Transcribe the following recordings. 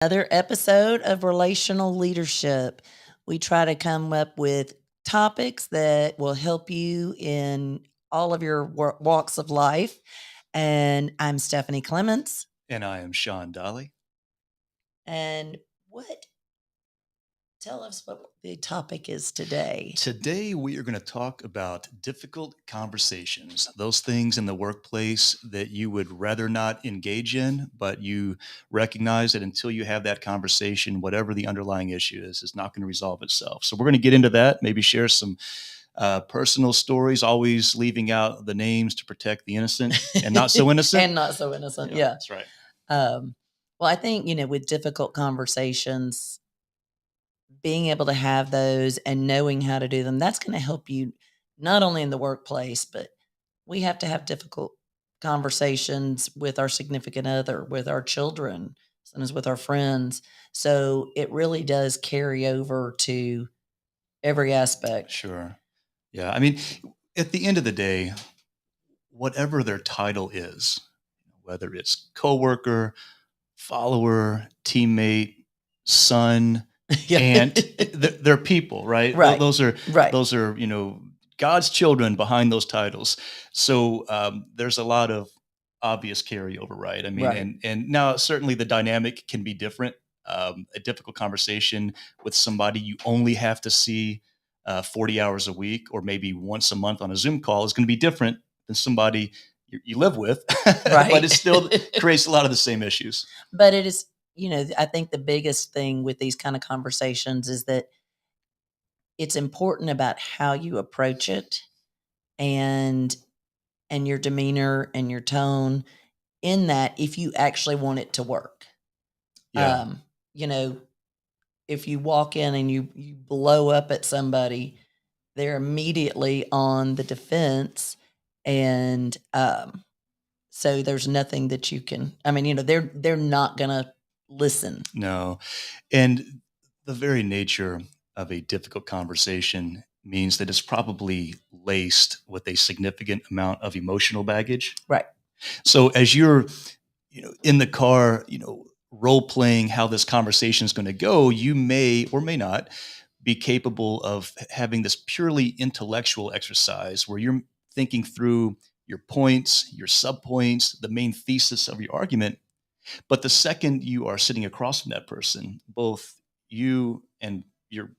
Another episode of Relational Leadership. We try to come up with topics that will help you in all of your walks of life. And I'm Stephanie Clements. And I am Shawn Dawley. And tell us what the topic is today. Today, we are going to talk about difficult conversations, those things in the workplace that you would rather not engage in, but you recognize that until you have that conversation, whatever the underlying issue is not going to resolve itself. So we're going to get into that, maybe share some personal stories, always leaving out the names to protect the innocent and not so innocent. And not so innocent, yeah. That's right. Well, I think, with difficult conversations, being able to have those and knowing how to do them, that's going to help you not only in the workplace, but we have to have difficult conversations with our significant other, with our children, sometimes with our friends. So it really does carry over to every aspect. Sure. Yeah. I mean, at the end of the day, whatever their title is, whether it's coworker, follower, teammate, son, and they're people, right? Right. Those are Right. God's children behind those titles. So there's a lot of obvious carryover, right? I mean, Right. and now certainly the dynamic can be different. A difficult conversation with somebody you only have to see 40 hours a week or maybe once a month on a Zoom call is going to be different than somebody you live with, Right. but it still creates a lot of the same issues. But it is, I think the biggest thing with these kind of conversations is that it's important about how you approach it and your demeanor and your tone in that if you actually want it to work. Yeah. If you walk in and you blow up at somebody, they're immediately on the defense. And so there's nothing that you can, they're not going to listen. No. And the very nature of a difficult conversation means that it's probably laced with a significant amount of emotional baggage. Right. So as you're, in the car, role playing how this conversation is going to go, you may or may not be capable of having this purely intellectual exercise where you're thinking through your points, your subpoints, the main thesis of your argument. But the second you are sitting across from that person, both you and your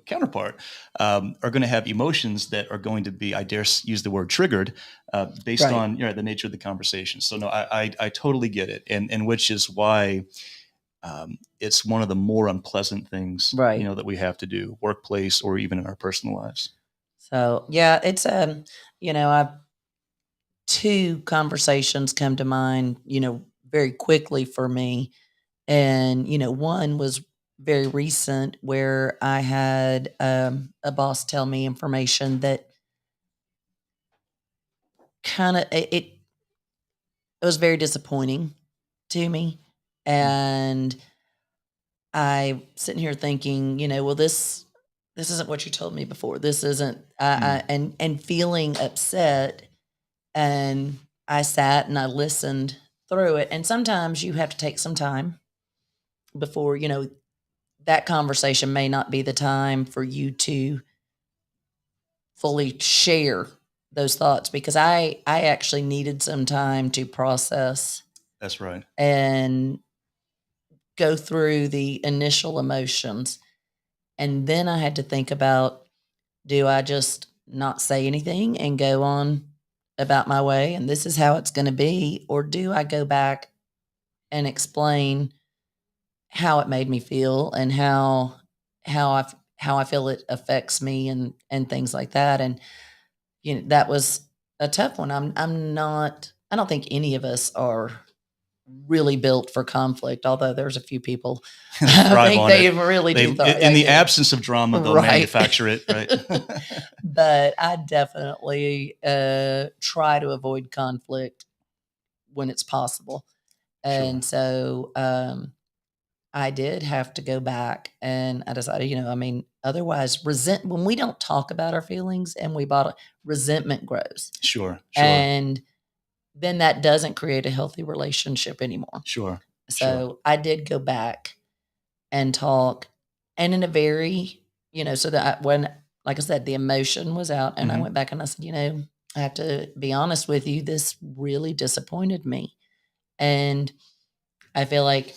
counterpart are going to have emotions that are going to be, I dare use the word triggered, based Right. on the nature of the conversation. So no, I totally get it, and which is why it's one of the more unpleasant things, Right. that we have to do, workplace or even in our personal lives. So yeah, it's two conversations come to mind, very quickly for me. And, one was very recent where I had a boss tell me information that kind of it was very disappointing to me. And I sitting here thinking, well, this isn't what you told me before. This isn't and feeling upset. And I sat and I listened through it. And sometimes you have to take some time before, that conversation may not be the time for you to fully share those thoughts, because I actually needed some time to process. That's right. And go through the initial emotions. And then I had to think about, do I just not say anything and go on about my way and this is how it's going to be, or do I go back and explain how it made me feel and how I feel it affects me and things like that. And that was a tough one. I don't think any of us are really built for conflict, although there's a few people I think they really do thrive. In the absence of drama, they'll manufacture it, right? But I definitely try to avoid conflict when it's possible. And so I did have to go back, and I decided, otherwise when we don't talk about our feelings and we bottle, resentment grows. Sure. And then that doesn't create a healthy relationship anymore. Sure. Sure. So I did go back and talk, and in a very, so that when, like I said, the emotion was out, and I Mhm. went back and I said, I have to be honest with you, this really disappointed me. And I feel like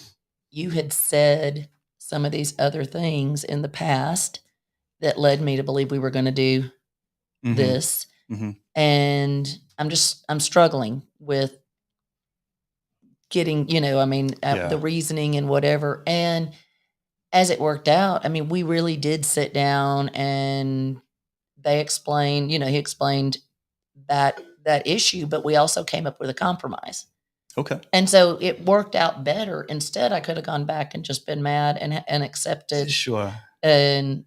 you had said some of these other things in the past that led me to believe we were going to do Mhm. this. Mhm. And I'm struggling with getting, the Yeah. reasoning and whatever. And as it worked out, I mean, we really did sit down and they explained, he explained that issue, but we also came up with a compromise. Okay. And so it worked out better. Instead, I could have gone back and just been mad and accepted Sure. and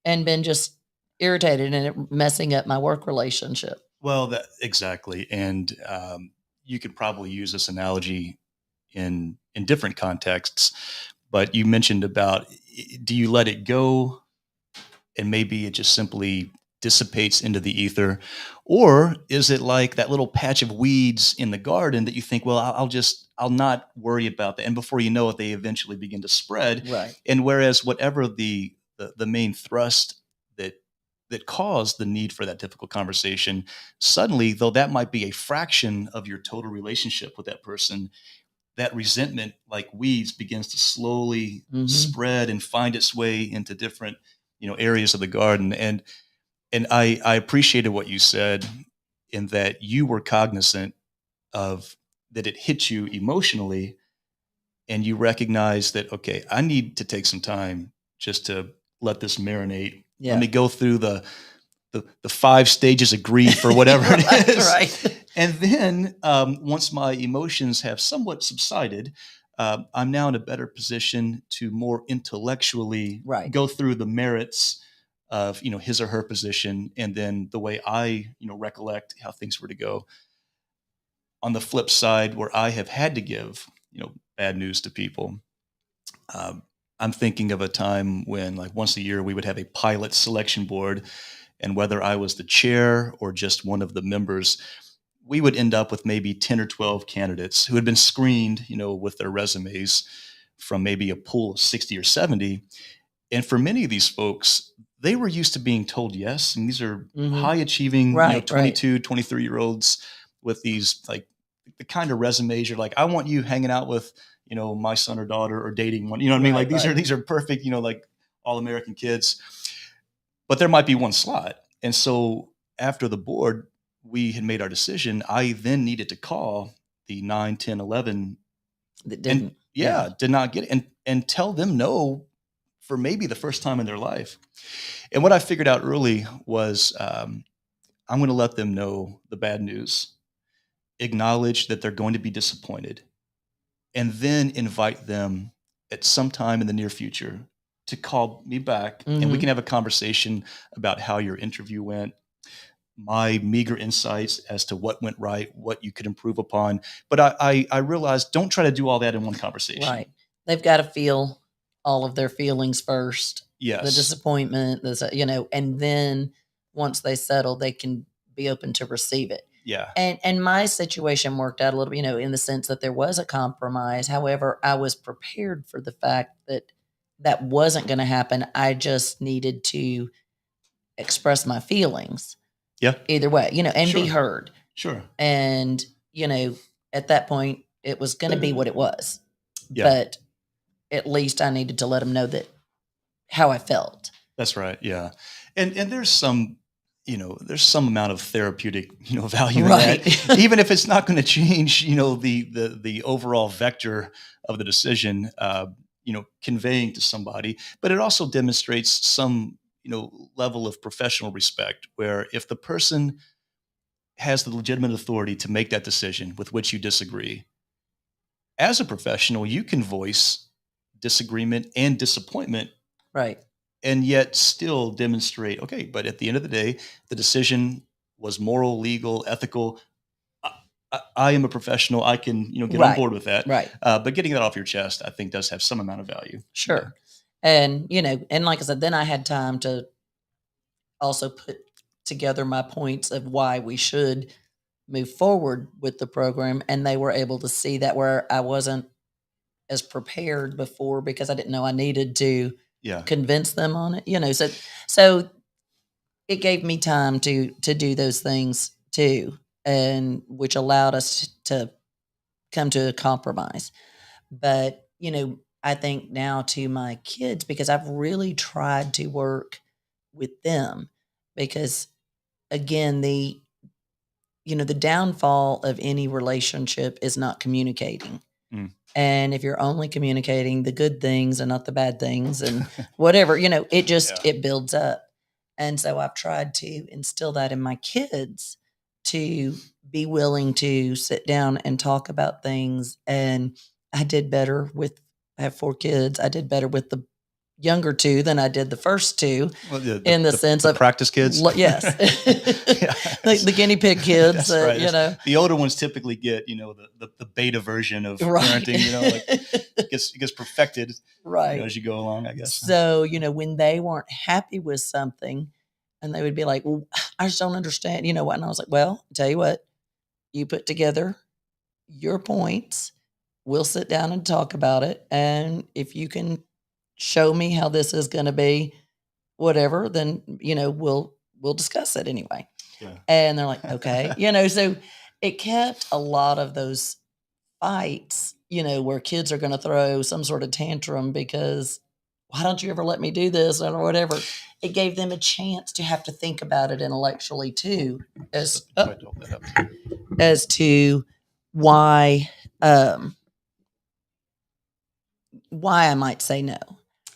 been just irritated and it messing up my work relationship. Well, that exactly, and you could probably use this analogy in different contexts. But you mentioned about, do you let it go and maybe it just simply dissipates into the ether, or is it like that little patch of weeds in the garden that you think, well, I'll not worry about that, and before you know it, they eventually begin to spread. Right. And whereas whatever the main thrust that caused the need for that difficult conversation, suddenly, though that might be a fraction of your total relationship with that person, that resentment, like weeds, begins to slowly Mhm. spread and find its way into different, areas of the garden. And I appreciated what you said, in that you were cognizant of that it hit you emotionally, and you recognize that, okay, I need to take some time just to let this marinate. Let Yeah. me go through the 5 stages of grief or whatever it Right, is. right. And then, once my emotions have somewhat subsided, I'm now in a better position to more intellectually Right. go through the merits of, his or her position, and then the way I, recollect how things were to go. On the flip side, where I have had to give, bad news to people, um, I'm thinking of a time when, like, once a year, we would have a pilot selection board, and whether I was the chair or just one of the members, we would end up with maybe 10 or 12 candidates who had been screened, with their resumes from maybe a pool of 60 or 70. And for many of these folks, they were used to being told yes. And these are Mhm. high achieving, Right, right. 22, 23-year-olds with these, like, the kind of resumes you're like, I want you hanging out with, my son or daughter, or dating one. You know what I mean? Right, Like, these are right. perfect, like, all American kids. But there might be one slot. And so after the board, we had made our decision, I then needed to call the 9, 10, 11, That and didn't. Yeah. yeah, did not get it, and tell them no for maybe the first time in their life. And what I figured out early was, I'm going to let them know the bad news, acknowledge that they're going to be disappointed, and then invite them at some time in the near future to call me back, and we can Mhm. have a conversation about how your interview went, my meager insights as to what went right, what you could improve upon. But I realized, don't try to do all that in one conversation. Right. They've gotta feel all of their feelings first, the Yes. disappointment, and then once they settle, they can be open to receive it. Yeah. And my situation worked out a little, in the sense that there was a compromise. However, I was prepared for the fact that that wasn't gonna happen. I just needed to express my feelings Yeah. either way, and be Sure. heard. Sure. And, you know, at that point, it was gonna be what it was. Yeah. But at least I needed to let them know that how I felt. That's right. Yeah. And there's some, there's some amount of therapeutic, value in Right. that, even if it's not going to change, the overall vector of the decision, conveying to somebody. But it also demonstrates some, level of professional respect, where if the person has the legitimate authority to make that decision with which you disagree, as a professional, you can voice disagreement and disappointment, Right. and yet still demonstrate, okay, but at the end of the day, the decision was moral, legal, ethical. I am a professional. I can, get on Right. board with that. Right. But getting that off your chest, I think, does have some amount of value. Yeah. Sure. And, and like I said, then I had time to also put together my points of why we should move forward with the program. And they were able to see that where I wasn't as prepared before because I didn't know I needed to Yeah. convince them on it. So it gave me time to do those things too, and which allowed us to come to a compromise. But I think now to my kids, because I've really tried to work with them, because again, the downfall of any relationship is not communicating. Mm. And if you're only communicating the good things and not the bad things and whatever, it just it builds up. And so I've tried to instill that in my kids, to be willing to sit down and talk about things. And I have 4 kids. I did better with the younger 2 than I did the first 2, Well, in the sense the of practice kids. Yes, the guinea pig kids. That's right. The older ones typically get the beta version of parenting. Like it gets perfected right as you go along, I guess. So when they weren't happy with something, and they would be like, "Well, I just don't understand," what? And I was like, "Well, I'll tell you what, you put together your points. We'll sit down and talk about it. And if you can show me how this is going to be whatever, then, we'll discuss it anyway." Yeah. And they're like, "Okay." So it kept a lot of those fights, where kids are going to throw some sort of tantrum because, "Why don't you ever let me do this?" or whatever. It gave them a chance to have to think about it intellectually too, as to why I might say no.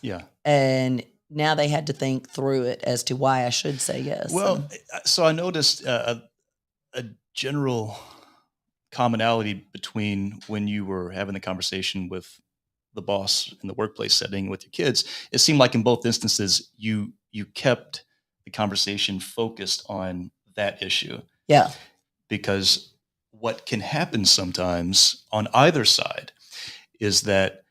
Yeah. And now they had to think through it as to why I should say yes. Well, so I noticed a general commonality between when you were having the conversation with the boss in the workplace setting with your kids. It seemed like in both instances, you kept the conversation focused on that issue. Yeah. Because what can happen sometimes on either side is that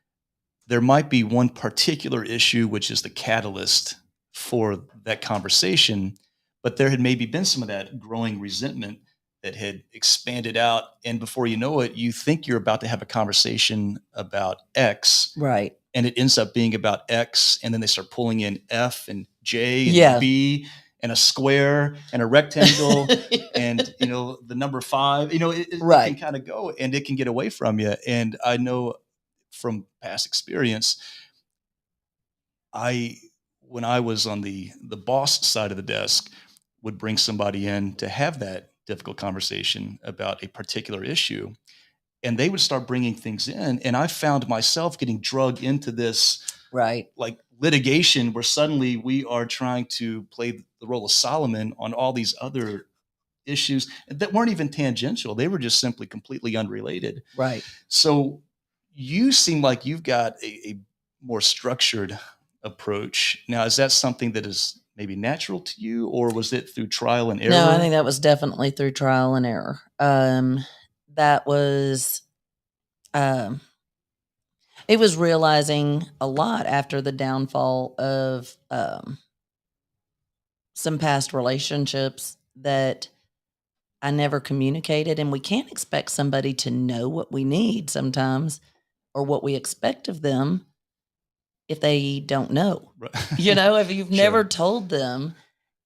there might be one particular issue which is the catalyst for that conversation, but there had maybe been some of that growing resentment that had expanded out, and before you know it, you think you're about to have a conversation about X, right, and it ends up being about X, and then they start pulling in F and J and Yeah. B and a square and a rectangle and the number 5. It Right. can kind of go, and it can get away from you. And I know from past experience, when I was on the boss side of the desk, would bring somebody in to have that difficult conversation about a particular issue, and they would start bringing things in, and I found myself getting drugged into this right, like litigation where suddenly we are trying to play the role of Solomon on all these other issues that weren't even tangential. They were just simply completely unrelated. right. So you seem like you've got a more structured approach. Now, is that something that is maybe natural to you, or was it through trial and error? No, I think that was definitely through trial and error. That was, it was realizing a lot after the downfall of some past relationships that I never communicated, and we can't expect somebody to know what we need sometimes or what we expect of them if they don't know. Right. If you've never Sure. told them,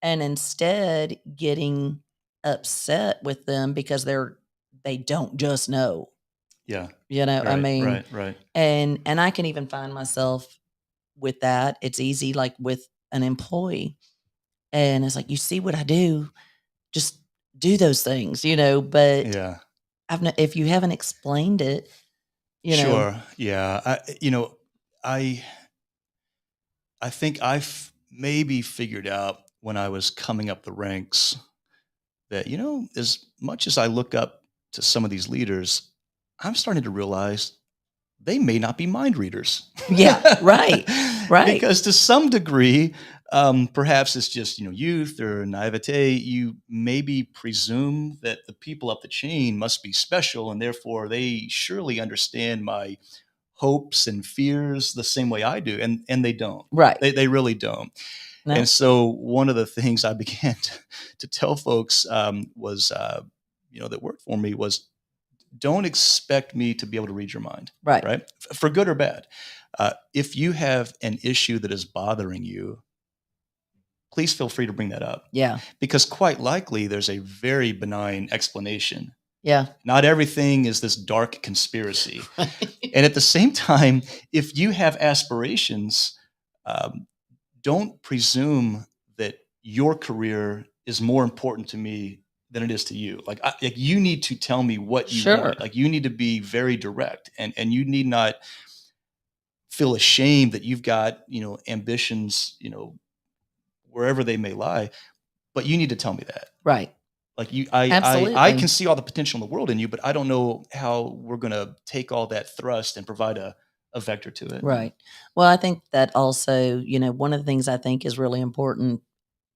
and instead getting upset with them because they don't just know. Yeah. I Right, mean, right. and I can even find myself with that. It's easy, like with an employee, and it's like, "You see what I do? Just do those things," but Yeah. if you haven't explained it, Sure. Yeah. I think I've maybe figured out when I was coming up the ranks that, as much as I look up to some of these leaders, I'm starting to realize they may not be mind readers. Yeah, right. Because to some degree, perhaps it's just, youth or naivete. You maybe presume that the people up the chain must be special, and therefore they surely understand my hopes and fears the same way I do. And they don't. Right. They really don't. No. And so one of the things I began to tell folks was, that worked for me was, don't expect me to be able to read your mind, Right. right? For good or bad. If you have an issue that is bothering you, please feel free to bring that up. Yeah. Because quite likely there's a very benign explanation. Yeah. Not everything is this dark conspiracy. Right. And at the same time, if you have aspirations, don't presume that your career is more important to me than it is to you. Like you need to tell me what you Sure. want. Like you need to be very direct, and you need not feel ashamed that you've got, ambitions, wherever they may lie, but you need to tell me that. Right. Like I Absolutely. can see all the potential in the world in you, but I don't know how we're going to take all that thrust and provide a vector to it. Right. Well, I think that also, one of the things I think is really important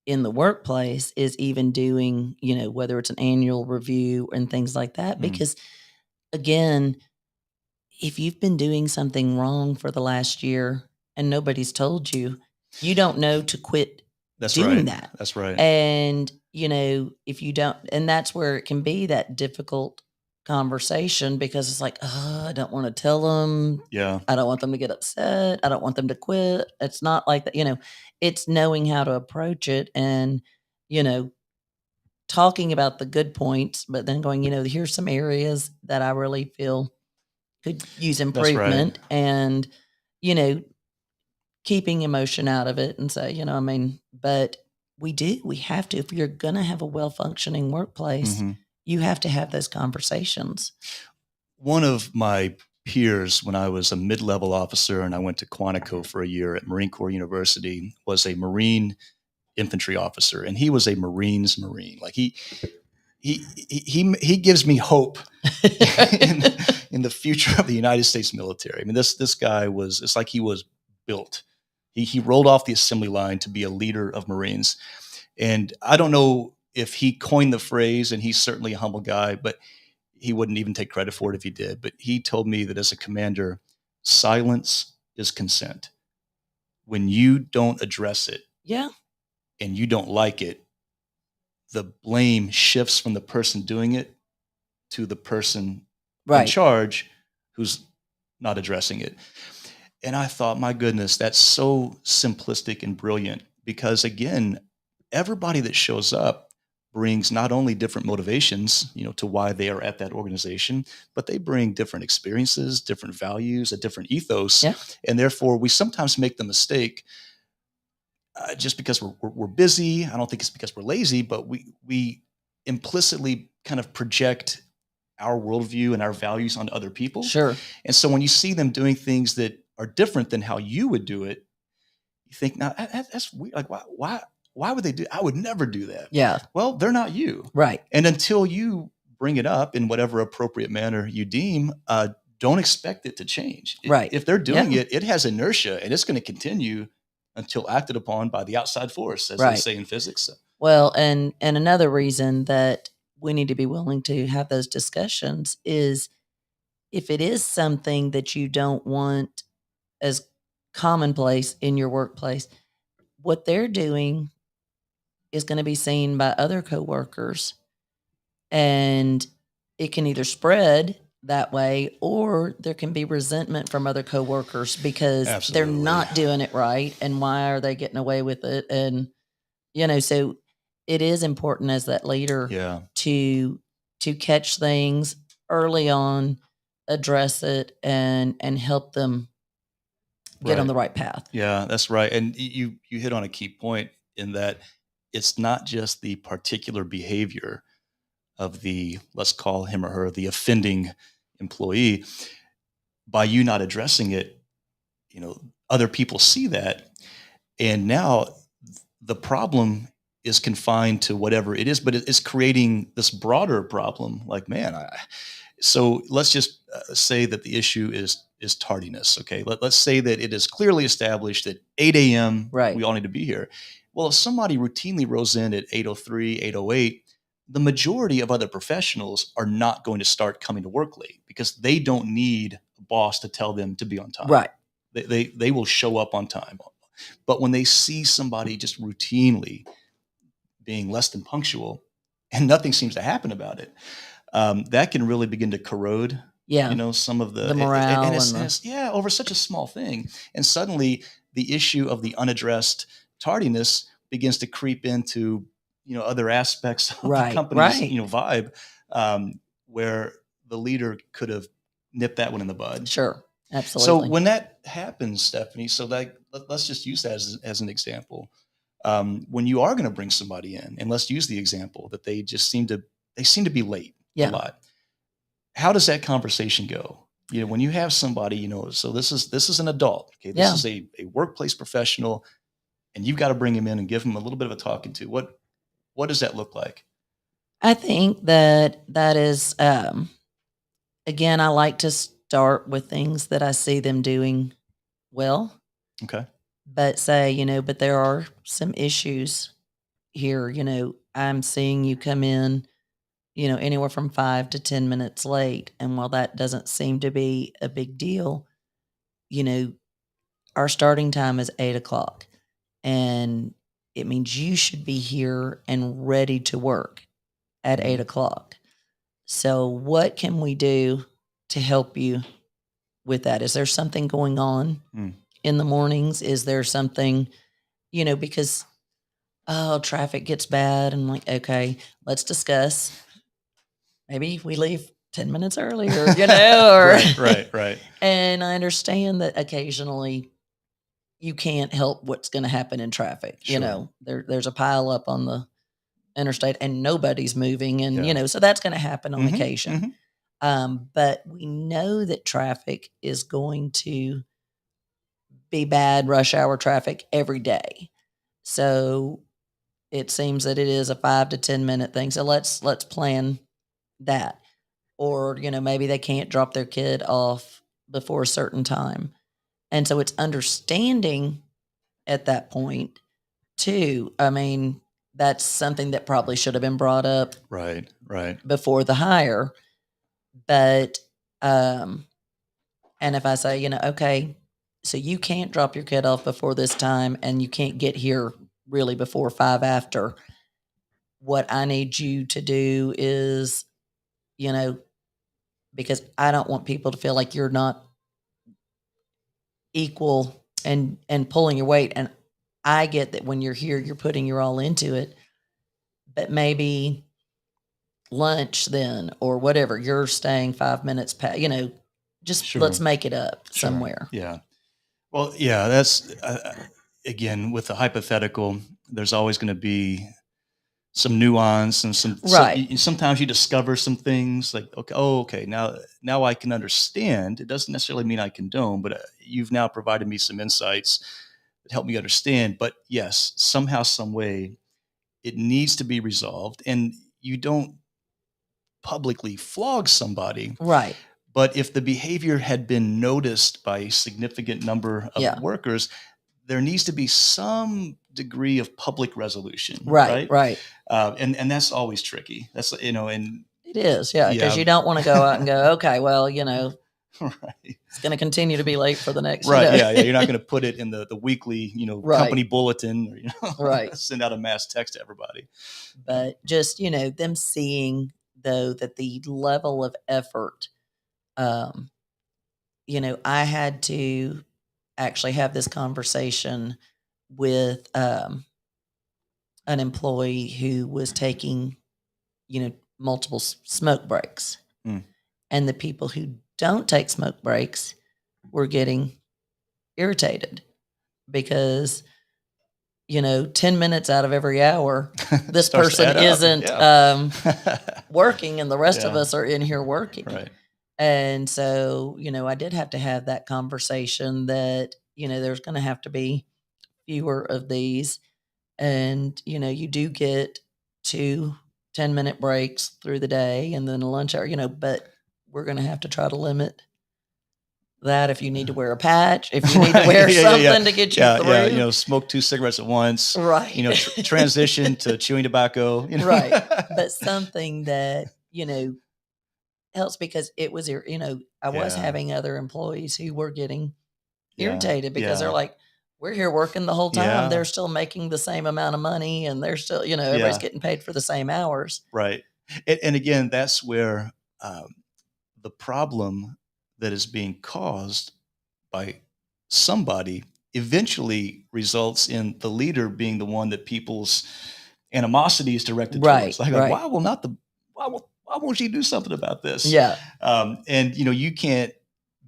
in the workplace is even doing, whether it's an annual review and things like that, Mm. because again, if you've been doing something wrong for the last year and nobody's told you, you don't know to quit That's doing right. that. That's right. And, if you don't, and that's where it can be that difficult conversation because it's like, oh, I don't want to tell them. Yeah. I don't want them to get upset. I don't want them to quit. It's not like that, it's knowing how to approach it and, you know, talking about the good points, but then going, here's some areas that I really feel could use That's right. improvement and, you know, keeping emotion out of it and say, but we have to, if you're going to have a well functioning workplace, Mhm. you have to have those conversations. One of my peers, when I was a mid-level officer and I went to Quantico for a year at Marine Corps University, was a Marine infantry officer, and he was a Marines Marine. Like he gives me hope in the future of the United States military. I mean, this guy it's like he was built. He rolled off the assembly line to be a leader of Marines. And I don't know if he coined the phrase, and he's certainly a humble guy, but he wouldn't even take credit for it if he did. But he told me that as a commander, silence is consent. When you don't address it Yeah. and you don't like it, the blame shifts from the person doing it to the person in Right. charge who's not addressing it. And I thought, my goodness, that's so simplistic and brilliant because, again, everybody that shows up brings not only different motivations, to why they are at that organization, but they bring different experiences, different values, a different ethos. Yeah. And therefore, we sometimes make the mistake just because we're busy. I don't think it's because we're lazy, but we implicitly kind of project our worldview and our values onto other people. Sure. And so when you see them doing things that are different than how you would do it, you think, now that's weird. Like, why would they do? I would never do that. Yeah. Well, they're not you. Right. And until you bring it up in whatever appropriate manner you deem, don't expect it to change. Right. If they're doing it, it has inertia and it's going to continue until acted upon by the outside force, as they say in physics. So. Well, and another reason that we need to be willing to have those discussions is if it is something that you don't want as commonplace in your workplace, what they're doing is going to be seen by other coworkers, and it can either spread that way or there can be resentment from other coworkers because Absolutely. they're not doing it right, and why are they getting away with it? And so it is important as that leader to catch things early on, address it, and help them get on the right path. Yeah, that's right. And you hit on a key point in that it's not just the particular behavior of the, let's call him or her, the offending employee. By you not addressing it, other people see that. And now the problem is confined to whatever it is, but it's creating this broader problem. Like, man, so let's just say that the issue is tardiness. Okay, let's say that it is clearly established that 8 a.m. we all need to be here. Well, if somebody routinely rolls in at 8:03, 8:08, the majority of other professionals are not going to start coming to work late because they don't need a boss to tell them to be on time. Right. They will show up on time. But when they see somebody just routinely being less than punctual and nothing seems to happen about it, that can really begin to corrode, Yeah. some of The and morale and the it's over such a small thing. And suddenly the issue of the unaddressed tardiness begins to creep into, other aspects of the right, company's, right. vibe, where the leader could have nipped that one in the bud. Sure. So Absolutely. when that happens, Stephanie, so that let's just use that as an example. When you are going to bring somebody in, and let's use the example that they seem to be late a Yeah. lot. How does that conversation go? When you have somebody, so this is an adult. Okay, this Yeah. is a workplace professional, and you've got to bring him in and give him a little bit of a talking to. What does that look like? I think that is, again, I like to start with things that I see them doing well, Okay. but say, but there are some issues here. I'm seeing you come in, anywhere from 5 to 10 minutes late. And while that doesn't seem to be a big deal, you know, our starting time is 8 o'clock. And it means you should be here and ready to work at 8 o'clock. So, what can we do to help you with that? Is there something going on Mm. in the mornings? Is there something, because, oh, traffic gets bad. And I'm like, okay, let's discuss. Maybe we leave 10 minutes earlier, or Right. and I understand that occasionally you can't help what's going to happen in traffic. Sure. There's a pile up on the interstate and nobody's moving, and Yeah. so that's going to happen on Mhm, occasion. mhm. But we know that traffic is going to be bad, rush hour traffic every day. So it seems that it is a 5 to 10 minute thing. So let's plan that. Or, maybe they can't drop their kid off before a certain time. And so it's understanding at that point too. I mean, that's something that probably should have been brought up Right. before the hire. But and if I say, okay, so you can't drop your kid off before this time and you can't get here really before 5 after, what I need you to do is, you know, because I don't want people to feel like you're not equal and pulling your weight. And I get that when you're here, you're putting your all into it, but maybe lunch then or whatever, you're staying 5 minutes past, just Sure. let's make it up Sure. somewhere. Yeah. Well, yeah, that's again with the hypothetical. There's always going to be some nuance and Right. sometimes you discover some things like, okay, oh, okay, now I can understand. It doesn't necessarily mean I condone, but you've now provided me some insights that help me understand. But yes, somehow, some way, it needs to be resolved, and you don't publicly flog somebody. Right. But if the behavior had been noticed by a significant number of Yeah. workers, there needs to be some degree of public resolution, Right. right? Right. And that's always tricky. That's and It is. Yeah. Because yeah, you don't want to go out and go, okay, well, right, it's going to continue to be late for the next, right, yeah. You're not going to put it in the weekly, Right. company bulletin, or Right. send out a mass text to everybody. But just, them seeing though that the level of effort, um, I had to actually have this conversation with an employee who was taking, multiple smoke breaks. Mm. And the people who don't take smoke breaks were getting irritated because, 10 minutes out of every hour, this Starts to person add up. isn't Yeah. working and the rest of Yeah. us are in here working. Right. And so, I did have to have that conversation that, there's going to have to be fewer of these. And, you do get 2 10-minute breaks through the day and then a lunch hour, but we're going to have to try to limit that. If you need to wear a patch, if you need to wear something to get you Yeah. through. Smoke 2 cigarettes at once. Right. Transition to chewing tobacco. Right. But something that, helps because it was, I was Yeah. having other employees who were getting Yeah. irritated because they're Yeah. like, we're here working the whole time. Yeah. They're still making the same amount of money and they're still, everybody's Yeah. getting paid for the same hours. Right. And again, that's where the problem that is being caused by somebody eventually results in the leader being the one that people's animosity is directed Right, towards. Like, right. why won't she do something about this? Yeah, And you can't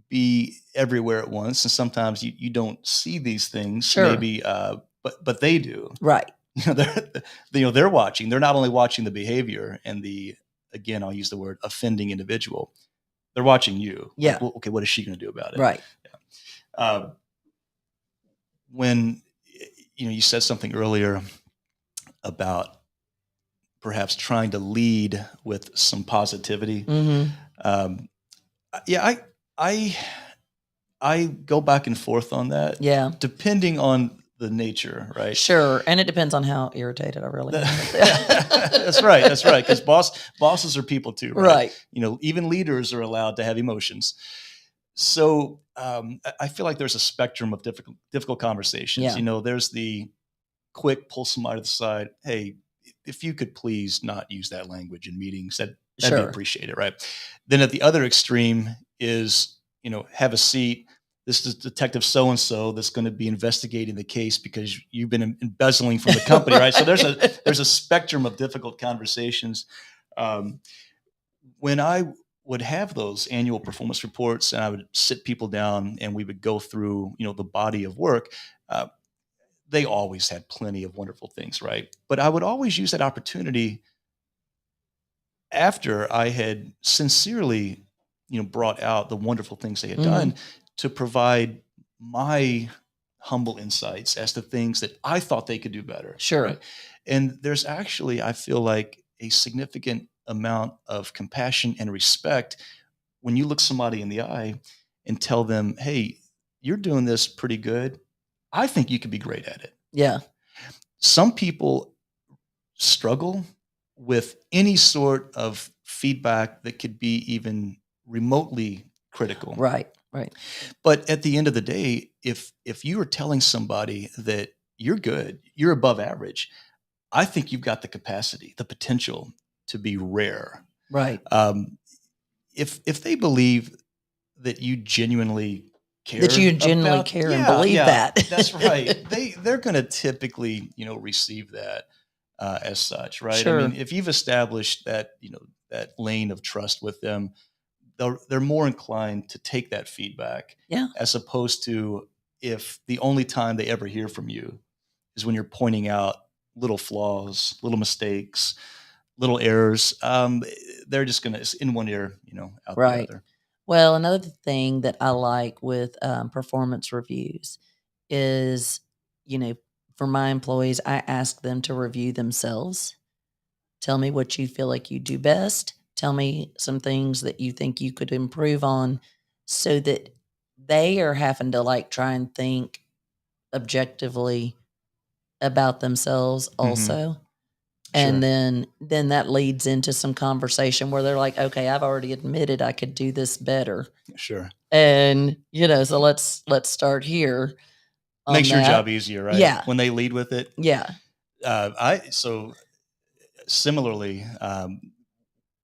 be everywhere at once, and sometimes you don't see these things. sure. Maybe, but they do. Right. They're they're watching. They're not only watching the behavior and the, again, I'll use the word offending individual. They're watching you. Like, Yeah, well, okay, what is she going to do about it? right. Uh, when you said something earlier about perhaps trying to lead with some positivity. Mhm. Um, yeah, I I go back and forth on that, Yeah. depending on the nature, right? Sure, and it depends on how irritated I really am. That's right. That's right. Because bosses are people too, right? Right. Even leaders are allowed to have emotions. So I feel like there's a spectrum of difficult conversations. Yeah. There's the quick pull somebody to the side. Hey, if you could please not use that language in meetings, that'd be Sure. appreciated, right? Then at the other extreme is, have a seat. This is Detective so and so that's going to be investigating the case because you've been embezzling from the company, right? So Right. there's a spectrum of difficult conversations. Um, when I would have those annual performance reports, and I would sit people down and we would go through, the body of work. Uh, they always had plenty of wonderful things, right? But I would always use that opportunity after I had sincerely, brought out the wonderful things they had Mhm. done to provide my humble insights as to things that I thought they could do better, Sure. right? And there's actually, I feel like, a significant amount of compassion and respect when you look somebody in the eye and tell them, "Hey, you're doing this pretty good. I think you could be great at it." Yeah. Some people struggle with any sort of feedback that could be even remotely critical. Right, right. But at the end of the day, if you are telling somebody that you're good, you're above average, I think you've got the capacity, the potential to be rare. Right. Um, if they believe that you genuinely That care you genuinely about, care and yeah, believe yeah, that. that's right. They're going to typically, receive that as such, right? I mean, Sure. if you've established that, that lane of trust with them, they're more inclined to take that feedback, Yeah. as opposed to if the only time they ever hear from you is when you're pointing out little flaws, little mistakes, little errors. They're just going to, in one ear, out the Right. other. Well, another thing that I like with performance reviews is, you know, for my employees, I ask them to review themselves. Tell me what you feel like you do best. Tell me some things that you think you could improve on so that they are having to like try and think objectively about themselves Hmm. also. And Sure. then that leads into some conversation where they're like, "Okay, I've already admitted I could do this better." Sure. And, so let's start here on Makes your that. job easier, right? Yeah. When they lead with it. Yeah. I so similarly,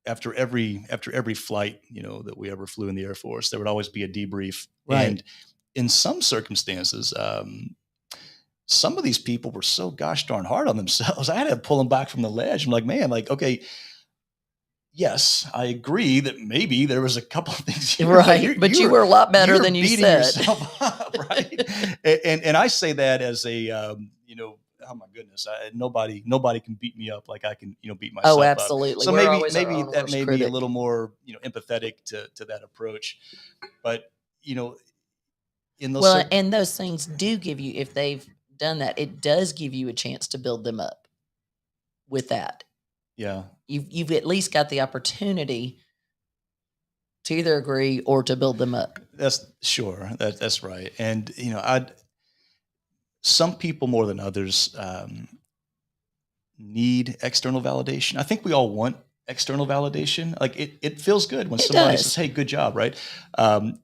after every flight, that we ever flew in the Air Force, there would always be a debrief. Right. And in some circumstances, some of these people were so gosh darn hard on themselves. I had to pull them back from the ledge. I'm like, man, like, okay, yes, I agree that maybe there was a couple of things here, but Right. But you were a lot better you're than you beating said. yourself up, right? And I say that as a oh my goodness, nobody can beat me up like I can beat Oh, myself up. absolutely. So We're maybe always our maybe own that worst made me a critic. little more empathetic to that approach. But you know in those Well, circ- and those things do give you, if they've done that, it does give you a chance to build them up with that. yeah, You've at least got the opportunity to either agree or to build them up. that's sure, that's right. And I some people more than others need external validation. I think we all want external validation. Like it feels good when It somebody says, does. "Hey, good job," right? Um,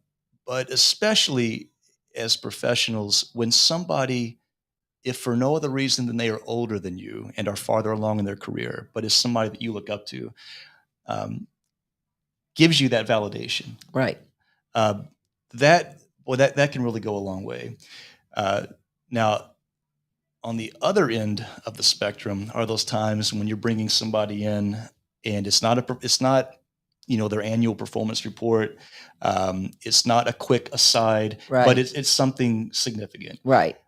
but especially as professionals, when somebody if for no other reason than they are older than you and are farther along in their career, but is somebody that you look up to, um, gives you that validation. Right. Uh, that can really go a long way. Now, on the other end of the spectrum are those times when you're bringing somebody in and it's not their annual performance report. It's not a quick aside, but Right. it's something significant. Right.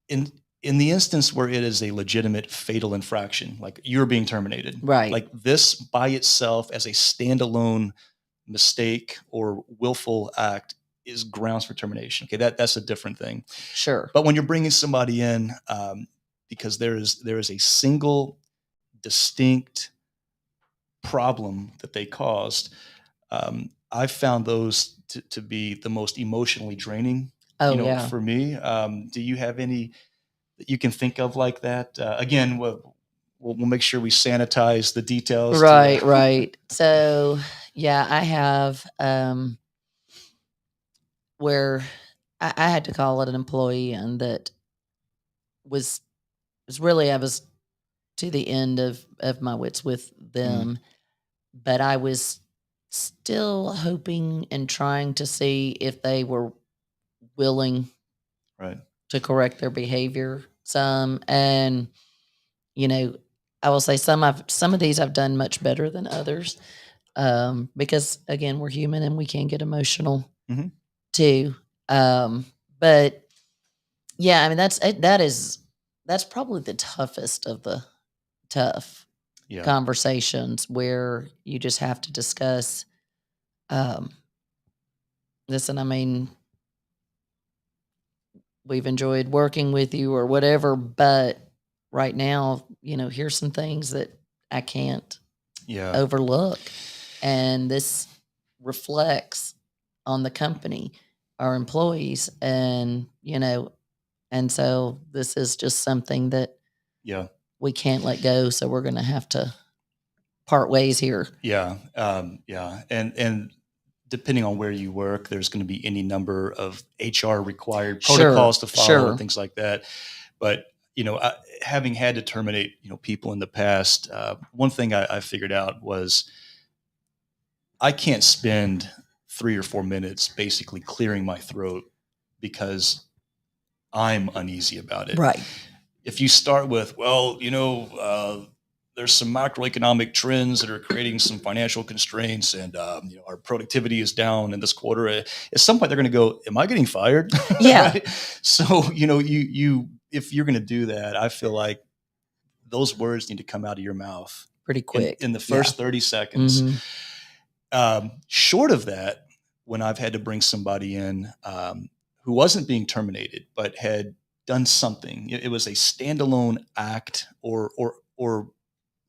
In the instance where it is a legitimate fatal infraction, like you're being terminated, Right. like this by itself as a standalone mistake or willful act is grounds for termination. Okay, that's a different thing. Sure. But when you're bringing somebody in, because there is a single distinct problem that they caused, I've found those to be the most emotionally draining. Oh, yeah. For me, do you have any that you can think of like that? Again, we'll make sure we sanitize the details. Right. Right. So, yeah, I have where I had to call it an employee, and that was really, I was to the end of my wits with them, but I was still hoping and trying to see if they were willing Right. to correct their behavior some. And I will say some of these I've done much better than others, because again, we're human and we can get emotional Mhm. too. But yeah, I mean that's probably the toughest of the tough Yeah. conversations, where you just have to discuss, um, listen, I mean, we've enjoyed working with you or whatever, but right now, here's some things that I can't Yeah. overlook. And this reflects on the company, our employees, and so this is just something that Yeah. we can't let go. So we're going to have to part ways here. Yeah. Yeah. And depending on where you work, there's going to be any number of HR required protocols to follow and things like that. But having had to terminate people in the past, one thing I figured out was I can't spend 3 or 4 minutes basically clearing my throat because I'm uneasy about it. Right. If you start with, well, there's some macroeconomic trends that are creating some financial constraints, and our productivity is down in this quarter. At some point, they're going to go, "Am I getting fired?" Yeah. Right? So you if you're going to do that, I feel like those words need to come out of your mouth Pretty quick. in the first 30 seconds. Short of that, when I've had to bring somebody in who wasn't being terminated but had done something, it was a standalone act or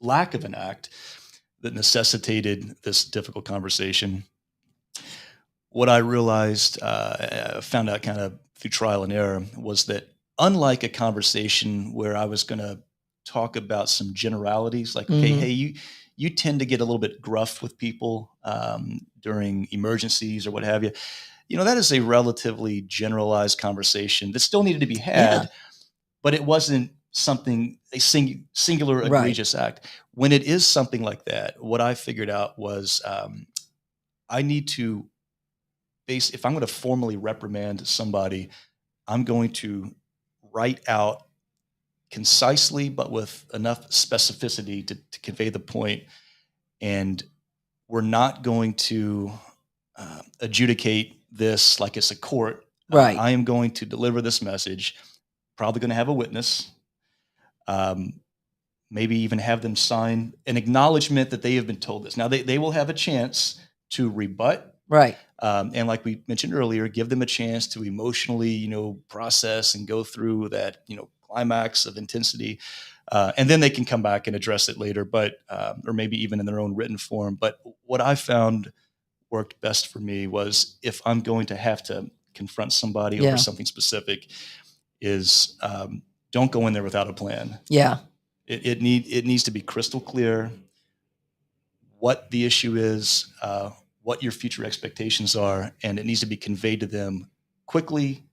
lack of an act that necessitated this difficult conversation. What I realized, found out kind of through trial and error, was that unlike a conversation where I was going to talk about some generalities, like, okay, hey, you tend to get a little bit gruff with people during emergencies or what have you. That is a relatively generalized conversation that still needed to be had, but it wasn't a singular egregious act. When it is something like that, what I figured out was I need to if I'm going to formally reprimand somebody, I'm going to write out concisely, but with enough specificity to convey the point. And we're not going to adjudicate this like it's a court. Right. I am going to deliver this message, probably going to have a witness, maybe even have them sign an acknowledgement that they have been told this. Now, they will have a chance to rebut. Right. And like we mentioned earlier, give them a chance to emotionally, process and go through that, climax of intensity. And then they can come back and address it later, but or maybe even in their own written form. But what I found worked best for me was, if I'm going to have to confront somebody over something specific, is don't go in there without a plan. Yeah. It needs to be crystal clear what the issue is, what your future expectations are, and it needs to be conveyed to them quickly,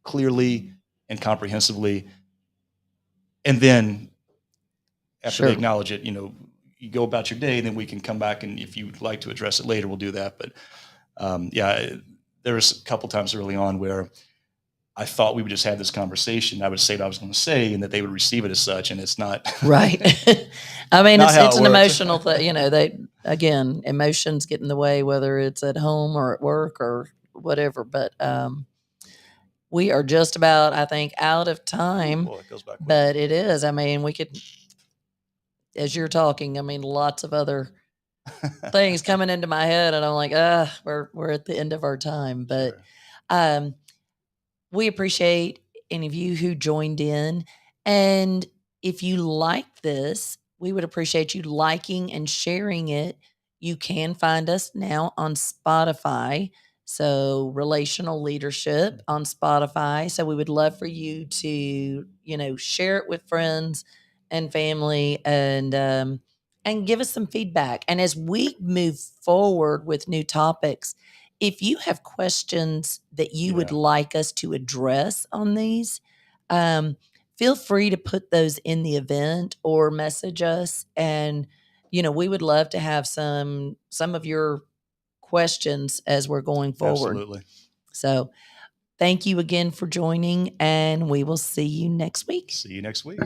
clearly, and comprehensively. And then after they Sure. acknowledge it, you go about your day, and then we can come back, and if you'd like to address it later, we'll do that. But there was a couple times early on where I thought we would just have this conversation. I would say what I was going to say, and that they would receive it as such, and it's not. Right. I mean, Not how it's it an works. emotional thing. Again, emotions get in the way, whether it's at home or at work or whatever. But we are just about, I think, out of time. Boy, it goes by quick. But it is. I mean, we could, as you're talking, I mean, lots of other things coming into my head, and I'm like, we're at the end of our time. But Sure. we appreciate any of you who joined in. And if you like this, we would appreciate you liking and sharing it. You can find us now on Spotify. So, Relational Leadership on Spotify. So, we would love for you to, share it with friends and family, and give us some feedback. And as we move forward with new topics, if you have questions that you would like us to address on these, feel free to put those in the event or message us. And, we would love to have some of your questions as we're going forward. Absolutely. So thank you again for joining, and we will see you next week. See you next week.